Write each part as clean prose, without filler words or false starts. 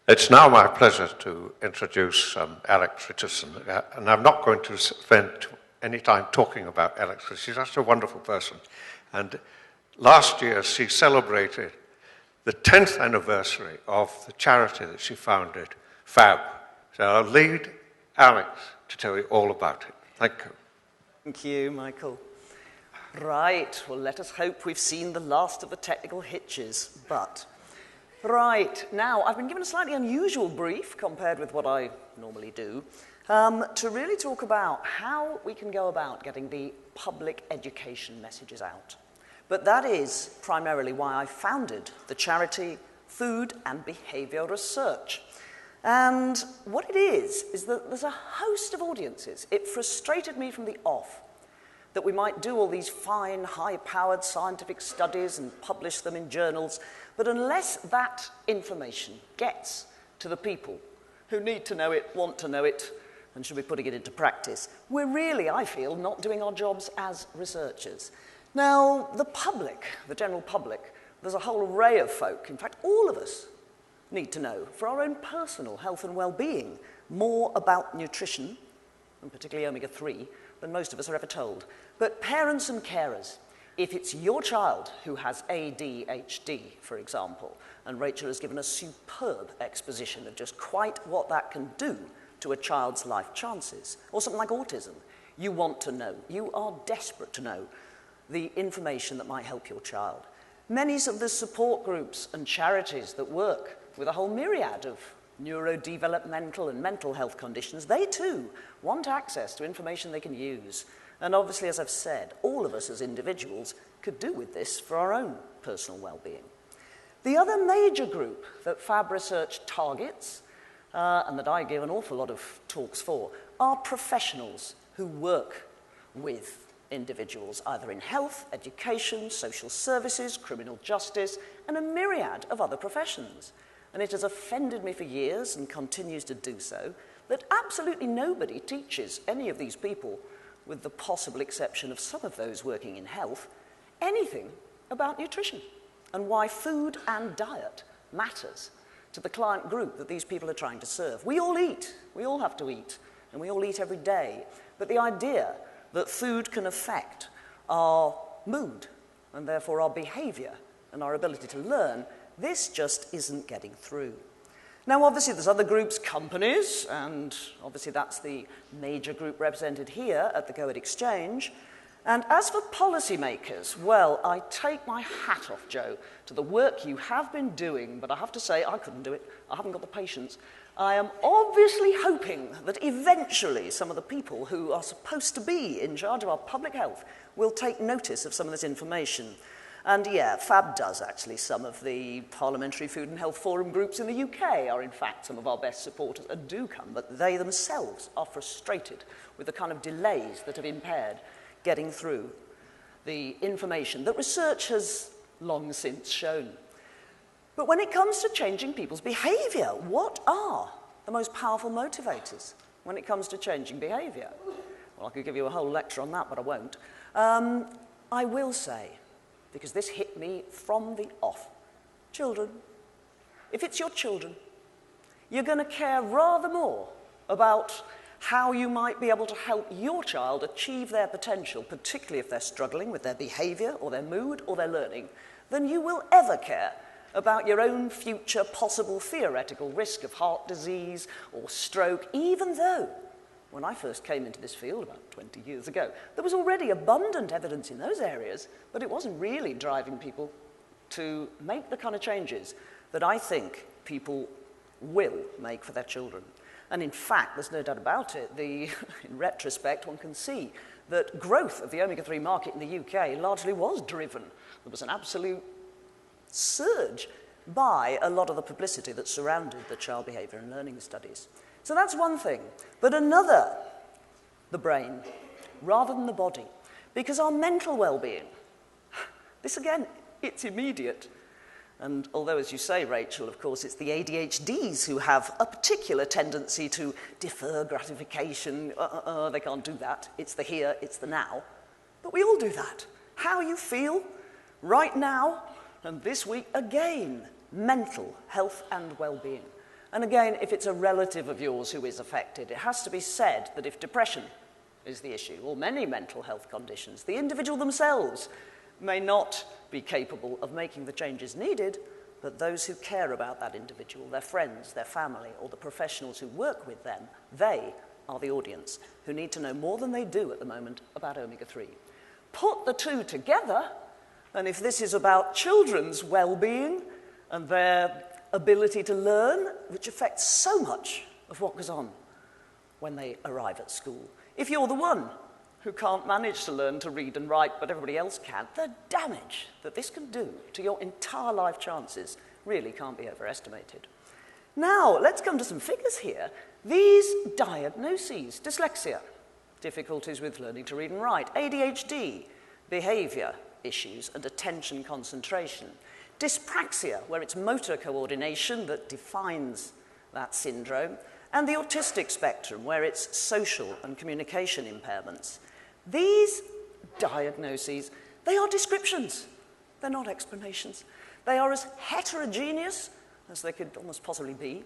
It's now my pleasure to introduce Alex Richardson, and I'm not going to spend any time talking about Alex, because she's just a wonderful person. And last year, she celebrated the 10th anniversary of the charity that she founded, FAB. So I'll lead Alex to tell you all about it. Thank you. Thank you, Michael. Right, well, let us hope we've seen the last of the technical hitches, but... Right, now, I've been given a slightly unusual brief compared with what I normally do, to really talk about how we can go about getting the public education messages out. But that is primarily why I founded the charity Food and Behaviour Research. And what it is that there's a host of audiences. It frustrated me from the off that we might do all these fine, high-powered scientific studies and publish them in journals, but unless that information gets to the people who need to know it, want to know it, and should be putting it into practice, we're really, I feel, not doing our jobs as researchers. Now, the public, the general public, there's a whole array of folk, in fact, all of us need to know, for our own personal health and well-being, more about nutrition, and particularly omega-3, than most of us are ever told. But parents and carers, if it's your child who has ADHD, for example, and Rachel has given a superb exposition of just quite what that can do to a child's life chances, or something like autism, you want to know, you are desperate to know the information that might help your child. Many of the support groups and charities that work with a whole myriad of neurodevelopmental and mental health conditions, they too want access to information they can use. And obviously, as I've said, all of us as individuals could do with this for our own personal well-being. The other major group that FAB Research targets, and that I give an awful lot of talks for, are professionals who work with individuals, either in health, education, social services, criminal justice, and a myriad of other professions. And it has offended me for years, and continues to do so, that absolutely nobody teaches any of these people, with the possible exception of some of those working in health, anything about nutrition and why food and diet matters to the client group that these people are trying to serve. We all eat, we all have to eat, and we all eat every day. But the idea that food can affect our mood and therefore our behavior and our ability to learn, this just isn't getting through. Now, obviously, there's other groups, companies, and obviously that's the major group represented here at the GOED Exchange. And as for policymakers, well, I take my hat off, Joe, to the work you have been doing, but I have to say I couldn't do it. I haven't got the patience. I am obviously hoping that eventually some of the people who are supposed to be in charge of our public health will take notice of some of this information. And yeah, FAB does actually. Some of the Parliamentary Food and Health Forum groups in the UK are in fact some of our best supporters and do come, but they themselves are frustrated with the kind of delays that have impaired getting through the information that research has long since shown. But when it comes to changing people's behaviour, what are the most powerful motivators when it comes to changing behaviour? Well, I could give you a whole lecture on that, but I won't. I will say, because this hit me from the off, children. If it's your children, you're going to care rather more about how you might be able to help your child achieve their potential, particularly if they're struggling with their behaviour or their mood or their learning, than you will ever care about your own future possible theoretical risk of heart disease or stroke, even though, when I first came into this field about 20 years ago, there was already abundant evidence in those areas, but it wasn't really driving people to make the kind of changes that I think people will make for their children. And in fact, there's no doubt about it, in retrospect, one can see that growth of the omega-3 market in the UK largely was driven. There was an absolute surge by a lot of the publicity that surrounded the child behaviour and learning studies. So that's one thing. But another, the brain, rather than the body. Because our mental well-being, this again, it's immediate. And although, as you say, Rachel, of course, it's the ADHDs who have a particular tendency to defer gratification. They can't do that. It's the here, it's the now. But we all do that. How you feel Right now, and this week again, mental health and well-being. And again, if it's a relative of yours who is affected, it has to be said that if depression is the issue, or many mental health conditions, the individual themselves may not be capable of making the changes needed, but those who care about that individual, their friends, their family, or the professionals who work with them, they are the audience who need to know more than they do at the moment about omega-3. Put the two together, and if this is about children's well-being and their ability to learn, which affects so much of what goes on when they arrive at school. If you're the one who can't manage to learn to read and write, but everybody else can, the damage that this can do to your entire life chances really can't be overestimated. Now, let's come to some figures here. These diagnoses: dyslexia, difficulties with learning to read and write; ADHD, behavior issues and attention concentration; dyspraxia, where it's motor coordination that defines that syndrome; and the autistic spectrum, where it's social and communication impairments. These diagnoses, they are descriptions. They're not explanations. They are as heterogeneous as they could almost possibly be,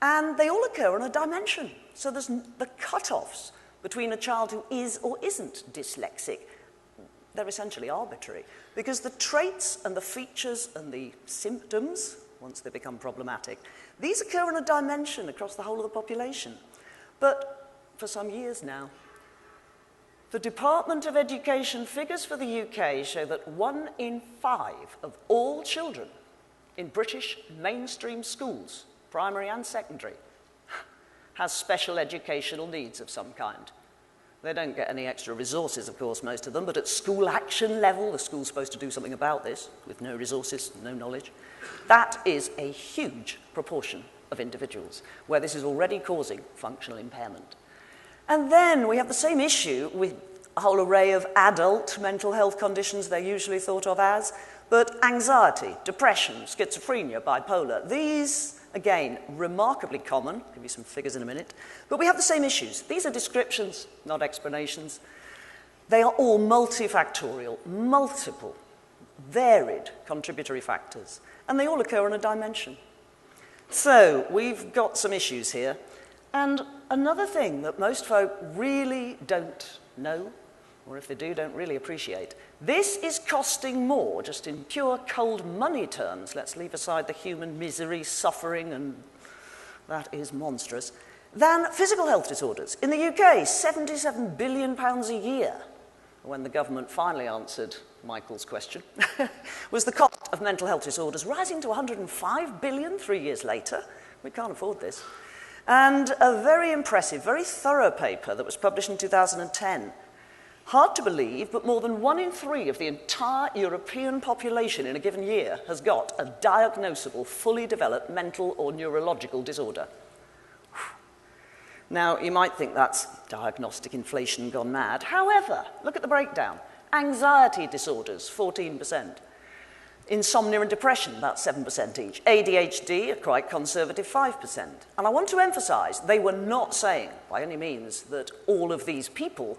and they all occur on a dimension. So there's the cutoffs between a child who is or isn't dyslexic. They're essentially arbitrary, because the traits and the features and the symptoms, once they become problematic, these occur on a dimension across the whole of the population. But for some years now, the Department of Education figures for the UK show that 1 in 5 of all children in British mainstream schools, primary and secondary, has special educational needs of some kind. They don't get any extra resources, of course, most of them, but at school action level, the school's supposed to do something about this, with no resources, no knowledge. That is a huge proportion of individuals where this is already causing functional impairment. And then we have the same issue with a whole array of adult mental health conditions they're usually thought of as, but anxiety, depression, schizophrenia, bipolar, these, again, remarkably common. I'll give you some figures in a minute. But we have the same issues. These are descriptions, not explanations. They are all multifactorial, multiple, varied contributory factors, and they all occur on a dimension. So we've got some issues here. And another thing that most folk really don't know, or if they do, don't really appreciate, this is costing more, just in pure cold money terms. Let's leave aside the human misery, suffering, and that is monstrous, than physical health disorders. In the UK, £77 billion a year, when the government finally answered Michael's question, was the cost of mental health disorders, rising to £105 billion 3 years later. We can't afford this. And a very impressive, very thorough paper that was published in 2010. Hard to believe, but more than 1 in 3 of the entire European population in a given year has got a diagnosable, fully developed mental or neurological disorder. Now, you might think that's diagnostic inflation gone mad. However, look at the breakdown. Anxiety disorders, 14%. Insomnia and depression, about 7% each. ADHD, a quite conservative 5%. And I want to emphasize, they were not saying, by any means, that all of these people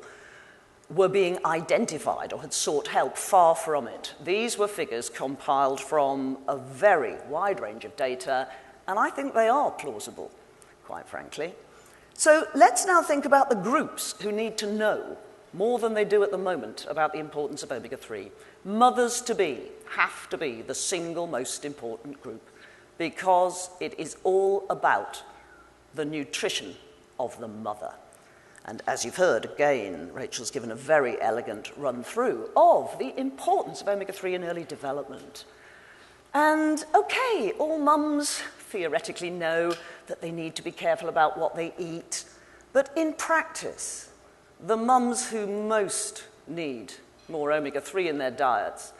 were being identified or had sought help. Far from it. These were figures compiled from a very wide range of data, and I think they are plausible, quite frankly. So let's now think about the groups who need to know more than they do at the moment about the importance of omega-3. Mothers-to-be have to be the single most important group, because it is all about the nutrition of the mother. And as you've heard, again, Rachel's given a very elegant run-through of the importance of omega-3 in early development. And okay, all mums theoretically know that they need to be careful about what they eat, but in practice, the mums who most need more omega-3 in their diets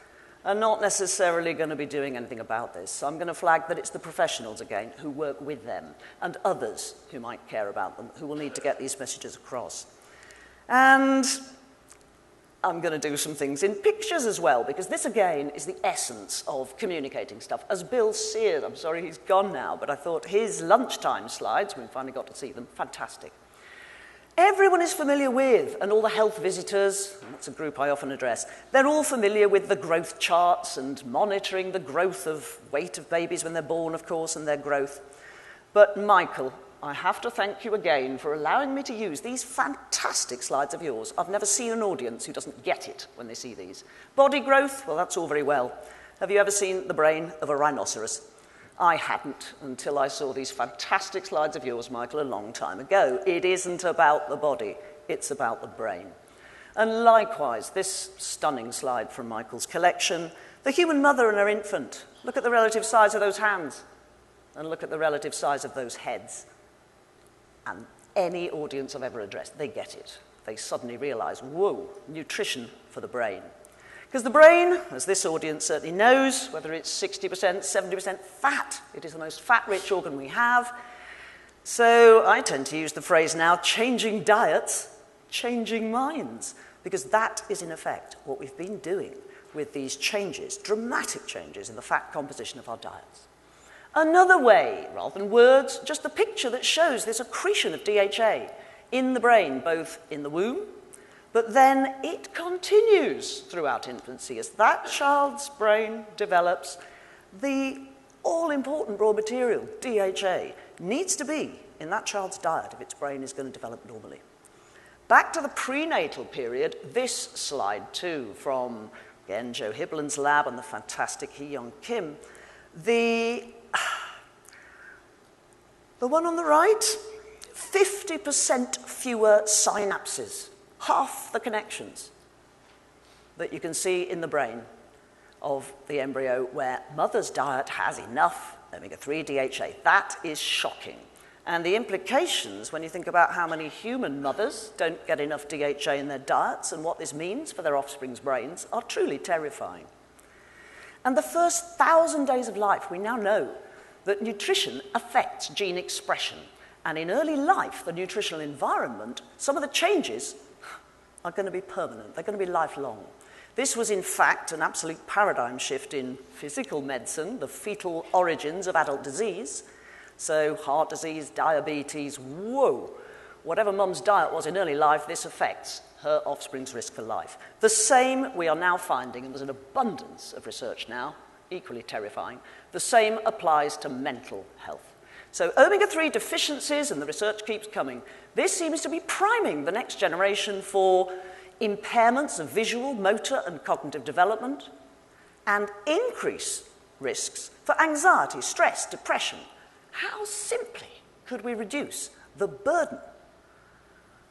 are not necessarily going to be doing anything about this. So I'm going to flag that it's the professionals, again, who work with them, and others who might care about them, who will need to get these messages across. And I'm going to do some things in pictures as well, because this, again, is the essence of communicating stuff. As Bill Sears, I'm sorry he's gone now, but I thought his lunchtime slides, we finally got to see them, fantastic. Everyone is familiar with, and all the health visitors, that's a group I often address, they're all familiar with the growth charts and monitoring the growth of weight of babies when they're born, of course, and their growth. But Michael, I have to thank you again for allowing me to use these fantastic slides of yours. I've never seen an audience who doesn't get it when they see these. Body growth, well, that's all very well. Have you ever seen the brain of a rhinoceros? I hadn't until I saw these fantastic slides of yours, Michael, a long time ago. It isn't about the body, it's about the brain. And likewise, this stunning slide from Michael's collection, the human mother and her infant. Look at the relative size of those hands, and look at the relative size of those heads. And any audience I've ever addressed, they get it. They suddenly realize, whoa, nutrition for the brain. Because the brain, as this audience certainly knows, whether it's 60%, 70% fat, it is the most fat-rich organ we have. So I tend to use the phrase now, changing diets, changing minds, because that is in effect what we've been doing with these changes, dramatic changes in the fat composition of our diets. Another way, rather than words, just the picture that shows this accretion of DHA in the brain, both in the womb, but then it continues throughout infancy. As that child's brain develops, the all-important raw material, DHA, needs to be in that child's diet if its brain is going to develop normally. Back to the prenatal period, this slide too, from, again, Joe Hibbelin's lab and the fantastic Hee-Young Kim. The one on the right, 50% fewer synapses, half the connections that you can see in the brain of the embryo where mother's diet has enough omega-3 DHA. That is shocking. And the implications, when you think about how many human mothers don't get enough DHA in their diets and what this means for their offspring's brains, are truly terrifying. And the first 1,000 days of life, we now know that nutrition affects gene expression. And in early life, the nutritional environment, some of the changes are going to be permanent. They're going to be lifelong. This was, in fact, an absolute paradigm shift in physical medicine, the fetal origins of adult disease. So heart disease, diabetes, whoa. Whatever mum's diet was in early life, this affects her offspring's risk for life. The same we are now finding, and there's an abundance of research now, equally terrifying, the same applies to mental health. So omega-3 deficiencies, and the research keeps coming, this seems to be priming the next generation for impairments of visual, motor, and cognitive development, and increased risks for anxiety, stress, depression. How simply could we reduce the burden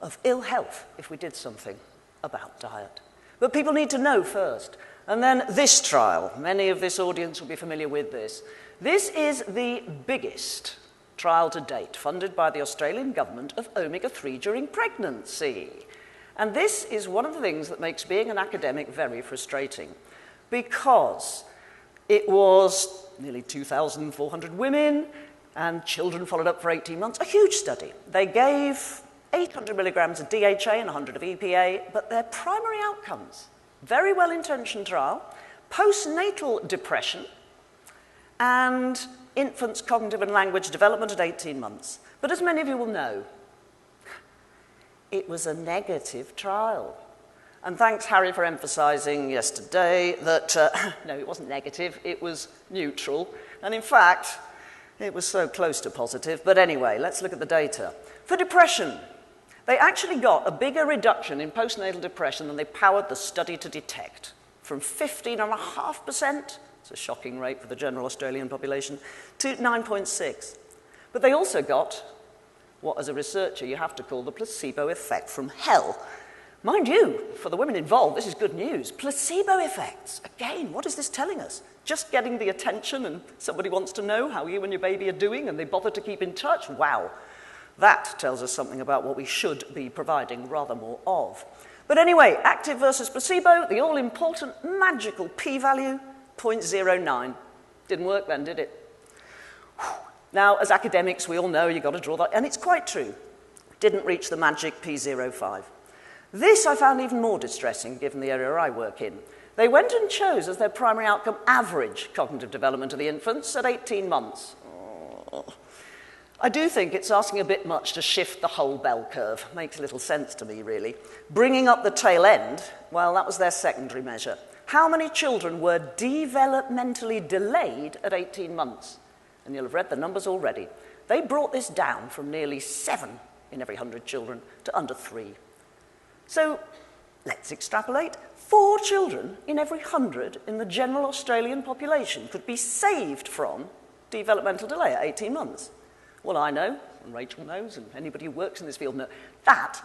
of ill health if we did something about diet? But people need to know first. And then this trial, many of this audience will be familiar with this. This is the biggest trial to date, funded by the Australian government, of omega-3 during pregnancy. And this is one of the things that makes being an academic very frustrating, because it was nearly 2,400 women and children followed up for 18 months, a huge study. They gave 800 milligrams of DHA and 100 of EPA, but their primary outcomes, very well-intentioned trial, postnatal depression and infants' cognitive and language development at 18 months. But as many of you will know, it was a negative trial. And thanks, Harry, for emphasizing yesterday that, no, it wasn't negative, it was neutral. And in fact, it was so close to positive. But anyway, let's look at the data. For depression, they actually got a bigger reduction in postnatal depression than they powered the study to detect, from 15.5%, it's a shocking rate for the general Australian population, to 9.6. But they also got what, as a researcher, you have to call the placebo effect from hell. Mind you, for the women involved, this is good news. Placebo effects. Again, what is this telling us? Just getting the attention and somebody wants to know how you and your baby are doing and they bother to keep in touch? Wow. That tells us something about what we should be providing rather more of. But anyway, active versus placebo, the all-important magical p-value, 0.09. Didn't work then, did it? Now, as academics, we all know you've got to draw that, and it's quite true. Didn't reach the magic p05. This I found even more distressing, given the area I work in. They went and chose as their primary outcome average cognitive development of the infants at 18 months. I do think it's asking a bit much to shift the whole bell curve. Makes little sense to me, really. Bringing up the tail end, well, that was their secondary measure. How many children were developmentally delayed at 18 months? And you'll have read the numbers already. They brought this down from nearly 7 in every 100 children to under 3. So let's extrapolate. 4 children in every 100 in the general Australian population could be saved from developmental delay at 18 months. Well, I know, and Rachel knows, and anybody who works in this field knows, that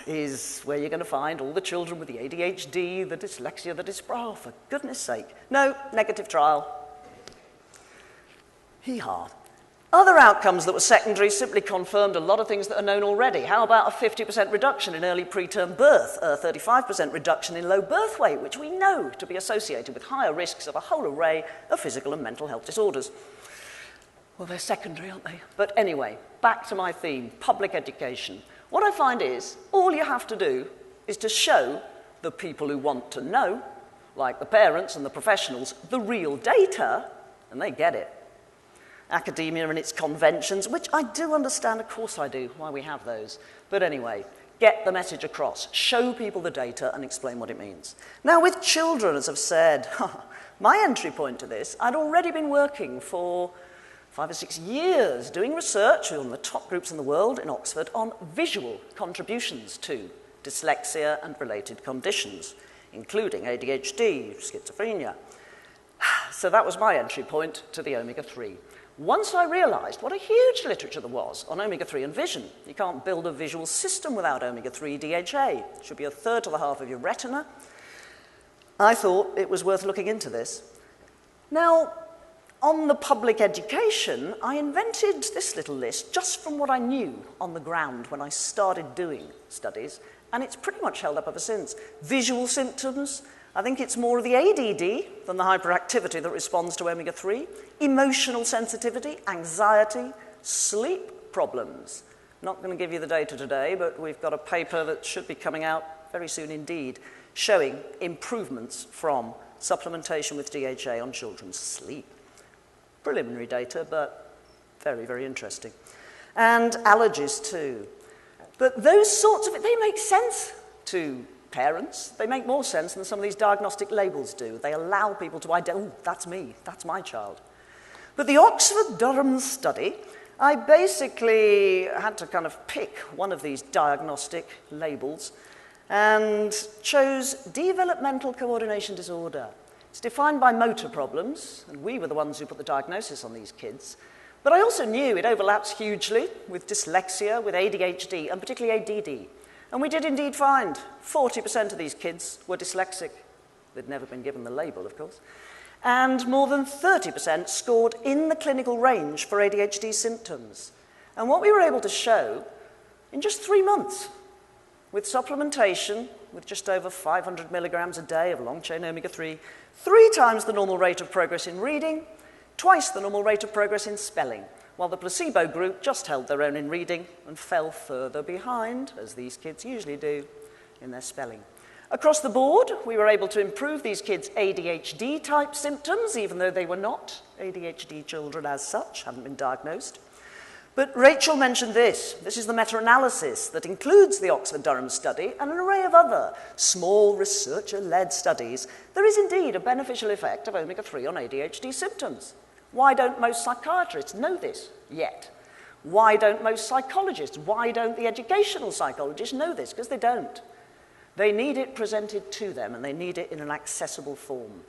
is where you're going to find all the children with the ADHD, the dyslexia, the dyspraxia. Oh, for goodness sake. No, negative trial. Hee-haw. Other outcomes that were secondary simply confirmed a lot of things that are known already. How about a 50% reduction in early preterm birth, a 35% reduction in low birth weight, which we know to be associated with higher risks of a whole array of physical and mental health disorders? Well, they're secondary, aren't they? But anyway, back to my theme, public education. What I find is, all you have to do is to show the people who want to know, like the parents and the professionals, the real data, and they get it. Academia and its conventions, which I do understand, of course I do, why we have those. But anyway, get the message across, show people the data and explain what it means. Now with children, as I've said, my entry point to this, I'd already been working for 5 or 6 years doing research on the top groups in the world in Oxford on visual contributions to dyslexia and related conditions, including ADHD, schizophrenia. So that was my entry point to the omega-3. Once I realized what a huge literature there was on omega-3 and vision, you can't build a visual system without omega-3 DHA. It should be a third to the half of your retina. I thought it was worth looking into this. Now, on the public education, I invented this little list just from what I knew on the ground when I started doing studies, and it's pretty much held up ever since. Visual symptoms, I think it's more of the ADD than the hyperactivity that responds to omega-3. Emotional sensitivity, anxiety, sleep problems. Not going to give you the data today, but we've got a paper that should be coming out very soon indeed, showing improvements from supplementation with DHA on children's sleep. Preliminary data, but very, very interesting. And allergies too. But those sorts of, they make sense to parents. They make more sense than some of these diagnostic labels do. They allow people to identify, oh, that's me, that's my child. But the Oxford-Durham study, I basically had to kind of pick one of these diagnostic labels and chose developmental coordination disorder. It's defined by motor problems, and we were the ones who put the diagnosis on these kids. But I also knew it overlaps hugely with dyslexia, with ADHD, and particularly ADD. And we did indeed find 40% of these kids were dyslexic. They'd never been given the label, of course. And more than 30% scored in the clinical range for ADHD symptoms. And what we were able to show in just 3 months, with supplementation, with just over 500 milligrams a day of long-chain omega-3, 3 times the normal rate of progress in reading, twice the normal rate of progress in spelling, while the placebo group just held their own in reading and fell further behind, as these kids usually do, in their spelling. Across the board, we were able to improve these kids' ADHD-type symptoms, even though they were not ADHD children as such, hadn't been diagnosed. But Rachel mentioned this. This is the meta-analysis that includes the Oxford-Durham study and an array of other small researcher-led studies. There is indeed a beneficial effect of omega-3 on ADHD symptoms. Why don't most psychiatrists know this yet? Why don't most psychologists, why don't the educational psychologists know this? Because they don't. They need it presented to them, and they need it in an accessible form.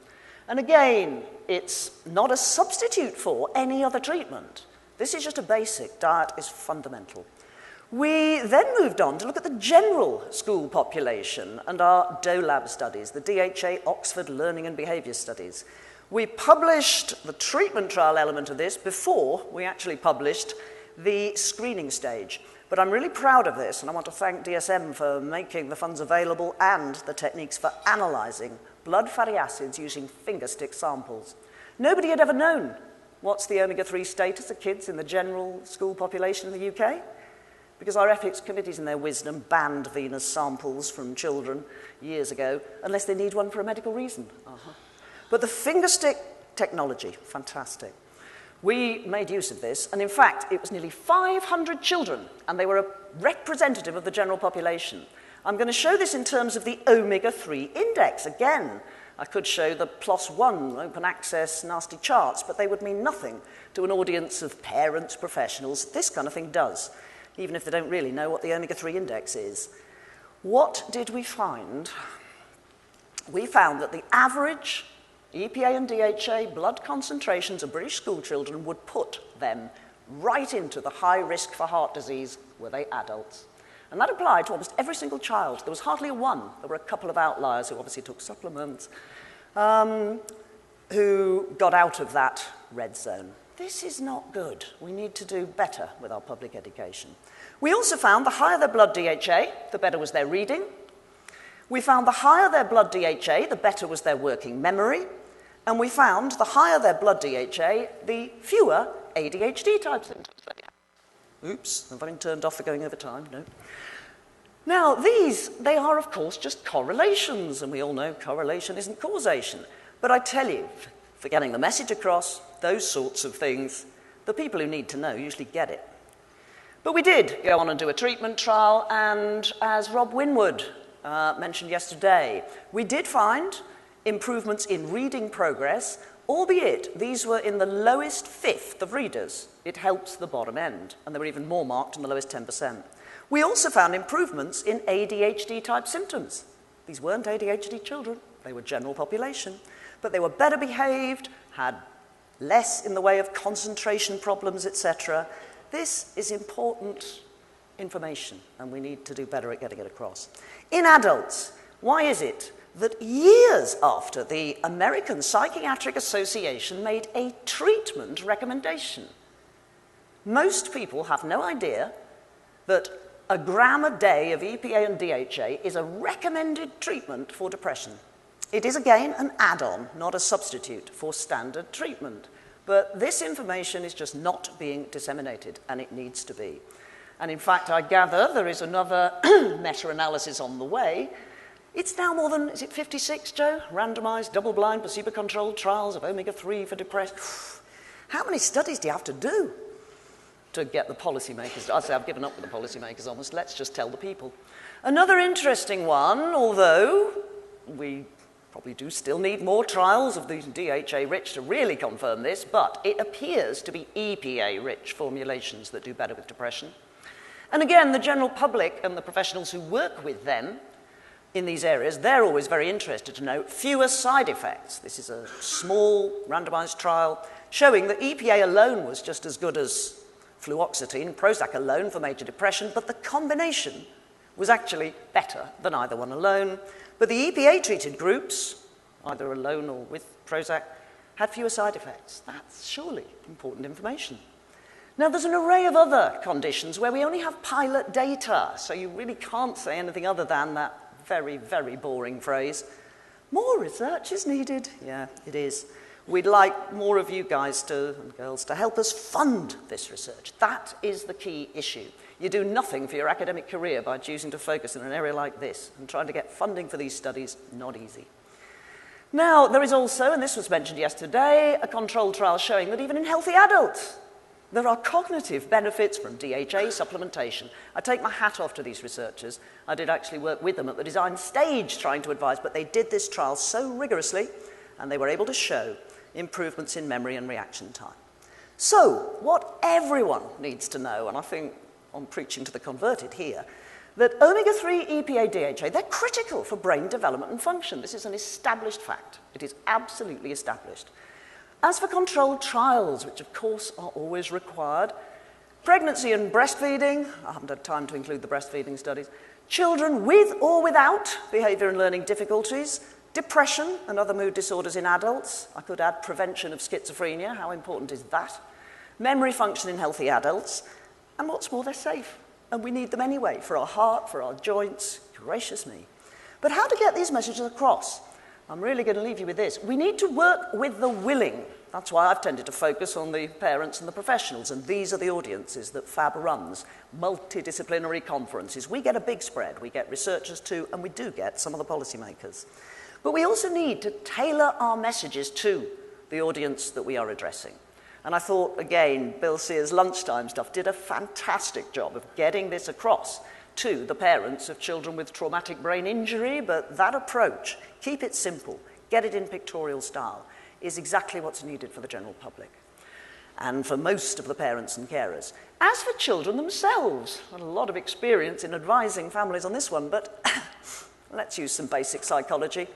And again, it's not a substitute for any other treatment. This is just a basic. Diet is fundamental. We then moved on to look at the general school population and our DOLAB studies, the DHA Oxford Learning and Behaviour Studies. We published the treatment trial element of this before we actually published the screening stage. But I'm really proud of this, and I want to thank DSM for making the funds available and the techniques for analysing blood fatty acids using fingerstick samples. Nobody had ever known what's the omega-3 status of kids in the general school population in the UK, because our ethics committees in their wisdom banned venous samples from children years ago, unless they need one for a medical reason. But the fingerstick technology, fantastic. We made use of this, and in fact, it was nearly 500 children, and they were a representative of the general population. I'm going to show this in terms of the omega-3 index. Again, I could show the +1 open access nasty charts, but they would mean nothing to an audience of parents, professionals. This kind of thing does, even if they don't really know what the omega-3 index is. What did we find? We found that the average EPA and DHA blood concentrations of British school children would put them right into the high risk for heart disease were they adults. And that applied to almost every single child. There was hardly a one. There were a couple of outliers who obviously took supplements, who got out of that red zone. This is not good. We need to do better with our public education. We also found the higher their blood DHA, the better was their reading. We found the higher their blood DHA, the better was their working memory. And we found the higher their blood DHA, the fewer ADHD type symptoms they have. Oops, have I been turned off for going over time? No. Now, they are, of course, just correlations, and we all know correlation isn't causation. But I tell you, for getting the message across, those sorts of things, the people who need to know usually get it. But we did go on and do a treatment trial, and as Rob Winwood mentioned yesterday, we did find improvements in reading progress, albeit these were in the lowest fifth of readers. It helps the bottom end, and they were even more marked in the lowest 10%. We also found improvements in ADHD-type symptoms. These weren't ADHD children, they were general population, but they were better behaved, had less in the way of concentration problems, etc. This is important information, and we need to do better at getting it across. In adults, why is it that years after the American Psychiatric Association made a treatment recommendation, most people have no idea that a gram a day of EPA and DHA is a recommended treatment for depression. It is, again, an add-on, not a substitute for standard treatment. But this information is just not being disseminated, and it needs to be. And in fact, I gather there is another meta-analysis on the way. It's now more than, is it 56, Joe? Randomized, double-blind, placebo-controlled trials of omega-3 for depression. How many studies do you have to do to get the policymakers? I say I've given up with the policymakers almost. Let's just tell the people. Another interesting one, although we probably do still need more trials of the DHA-rich to really confirm this, but it appears to be EPA-rich formulations that do better with depression. And again, the general public and the professionals who work with them in these areas, they're always very interested to know fewer side effects. This is a small randomized trial showing that EPA alone was just as good as fluoxetine, Prozac alone for major depression, but the combination was actually better than either one alone. But the EPA-treated groups, either alone or with Prozac, had fewer side effects. That's surely important information. Now, there's an array of other conditions where we only have pilot data, so you really can't say anything other than that very, very boring phrase. More research is needed. Yeah, it is. We'd like more of you guys and girls to help us fund this research. That is the key issue. You do nothing for your academic career by choosing to focus in an area like this, and trying to get funding for these studies, not easy. Now, there is also, and this was mentioned yesterday, a controlled trial showing that even in healthy adults, there are cognitive benefits from DHA supplementation. I take my hat off to these researchers. I did actually work with them at the design stage trying to advise, but they did this trial so rigorously, and they were able to show improvements in memory and reaction time. So, what everyone needs to know, and I think I'm preaching to the converted here, that omega-3 EPA DHA, they're critical for brain development and function. This is an established fact. It is absolutely established. As for controlled trials, which of course are always required, pregnancy and breastfeeding, I haven't had time to include the breastfeeding studies, children with or without behavior and learning difficulties, depression and other mood disorders in adults, I could add prevention of schizophrenia, how important is that? Memory function in healthy adults, and what's more, they're safe. And we need them anyway, for our heart, for our joints, gracious me. But how to get these messages across? I'm really going to leave you with this. We need to work with the willing. That's why I've tended to focus on the parents and the professionals, and these are the audiences that FAB runs, multidisciplinary conferences. We get a big spread. We get researchers too, and we do get some of the policymakers. But we also need to tailor our messages to the audience that we are addressing. And I thought, again, Bill Sears' lunchtime stuff did a fantastic job of getting this across to the parents of children with traumatic brain injury, but that approach, keep it simple, get it in pictorial style, is exactly what's needed for the general public and for most of the parents and carers. As for children themselves, I've had a lot of experience in advising families on this one, but let's use some basic psychology.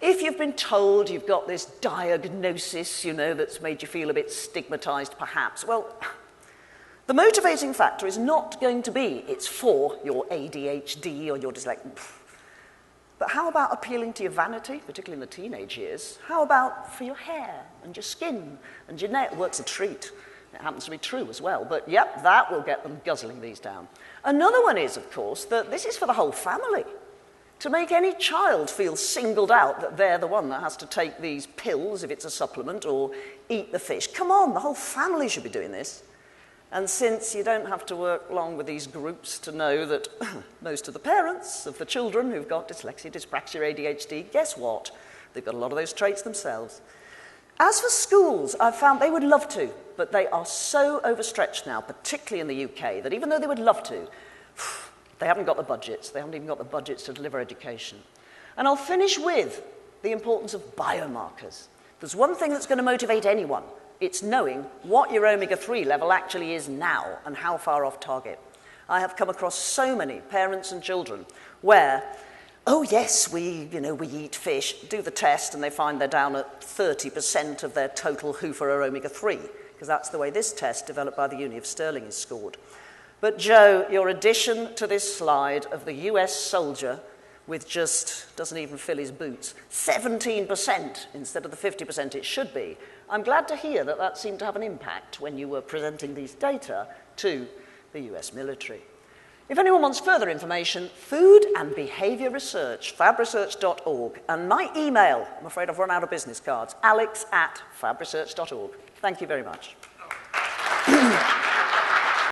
If you've been told you've got this diagnosis, that's made you feel a bit stigmatized perhaps, well, the motivating factor is not going to be it's for your ADHD or your dyslexia. But how about appealing to your vanity, particularly in the teenage years? How about for your hair and your skin and your nail? Work's a treat. It happens to be true as well, but yep, that will get them guzzling these down. Another one is, of course, that this is for the whole family. To make any child feel singled out that they're the one that has to take these pills if it's a supplement or eat the fish. Come on, the whole family should be doing this. And since you don't have to work long with these groups to know that most of the parents of the children who've got dyslexia, dyspraxia, ADHD, guess what? They've got a lot of those traits themselves. As for schools, I've found they would love to, but they are so overstretched now, particularly in the UK, that even though they would love to, they haven't got the budgets. They haven't even got the budgets to deliver education. And I'll finish with the importance of biomarkers. There's one thing that's going to motivate anyone. It's knowing what your omega-3 level actually is now and how far off target. I have come across so many parents and children where, oh yes, we eat fish, do the test, and they find they're down at 30% of their total HUFA or omega-3, because that's the way this test developed by the Uni of Stirling is scored. But Joe, your addition to this slide of the US soldier with just, doesn't even fill his boots, 17% instead of the 50% it should be, I'm glad to hear that that seemed to have an impact when you were presenting these data to the US military. If anyone wants further information, Food and Behaviour Research, fabresearch.org, and my email, I'm afraid I've run out of business cards, alex@fabresearch.org. Thank you very much.